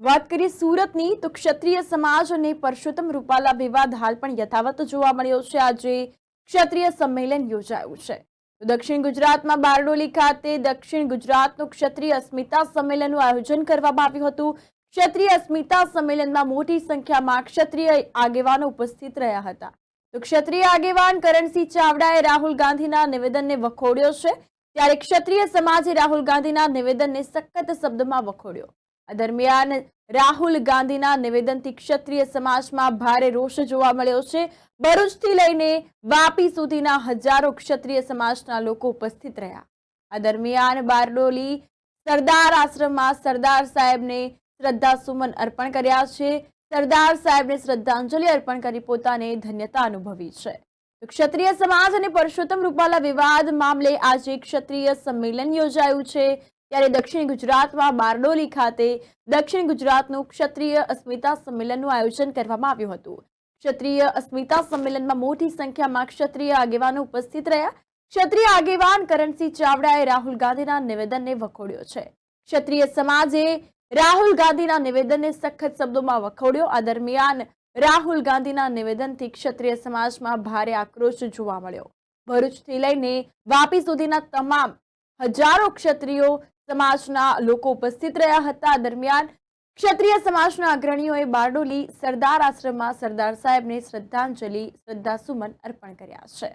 વાત કરીએ સુરતની તો ક્ષત્રિય સમાજ અને પરસોત્તમ રૂપાલા વિવાદ હાલ પણ યથાવત જોવા મળ્યો છે। આજે ક્ષત્રિય સંમેલન યોજાયું છે। દક્ષિણ ગુજરાતમાં બારડોલી ખાતે દક્ષિણ ગુજરાતનું ક્ષત્રિય અસ્મિતા સંમેલનનું આયોજન કરવામાં આવ્યું હતું। ક્ષત્રિય અસ્મિતા સંમેલનમાં મોટી સંખ્યામાં ક્ષત્રિય આગેવાનો ઉપસ્થિત રહ્યા હતા। તો ક્ષત્રિય આગેવાન કરણસિંહ ચાવડાએ રાહુલ ગાંધીના નિવેદનને વખોડ્યો છે, ત્યારે ક્ષત્રિય સમાજે રાહુલ ગાંધીના નિવેદનને સખત શબ્દમાં વખોડ્યો। આ દરમિયાન રાહુલ ગાંધીના નિવેદનથી ક્ષત્રિય સમાજમાં ભારે રોષ જોવા મળ્યો છે। ભરૂચથી લઈને વાપી સુધીના હજારો ક્ષત્રિય સમાજના લોકો ઉપસ્થિત રહ્યા। આ દરમિયાન બારડોલી સરદાર આશ્રમમાં સરદાર સાહેબને શ્રદ્ધાસુમન અર્પણ કર્યા છે। સરદાર સાહેબને શ્રદ્ધાંજલિ અર્પણ કરી પોતાને ધન્યતા અનુભવી છે। ક્ષત્રિય સમાજ અને પરસોત્તમ રૂપાલા વિવાદ મામલે આજે ક્ષત્રિય સંમેલન યોજાયું છે। ત્યારે દક્ષિણ ગુજરાતમાં બારડોલી ખાતે દક્ષિણ ગુજરાતનું ક્ષત્રિય અસ્મિતા સંમેલનનું આયોજન કરવામાં આવ્યું હતું। ક્ષત્રિય અસ્મિતા સંમેલનમાં મોટી સંખ્યામાં ક્ષત્રિય આગેવાનો ઉપસ્થિત રહ્યા। ક્ષત્રિય આગેવાન કરણસિંહ ચાવડાએ રાહુલ ગાંધીના નિવેદનને વખોડ્યો છે। ક્ષત્રિય સમાજે રાહુલ ગાંધીના નિવેદનને સખત શબ્દોમાં વખોડ્યો। આ દરમિયાન રાહુલ ગાંધીના નિવેદનથી ક્ષત્રિય સમાજમાં ભારે આક્રોશ જોવા મળ્યો। ભરૂચથી લઈને વાપી સુધીના તમામ હજારો ક્ષત્રિયો સમાજના લોકો ઉપસ્થિત રહ્યા હતા। આ દરમિયાન ક્ષત્રિય સમાજના અગ્રણીઓએ બારડોલી સરદાર આશ્રમમાં સરદાર સાહેબને શ્રદ્ધાંજલિ શ્રદ્ધાસુમન અર્પણ કર્યા છે।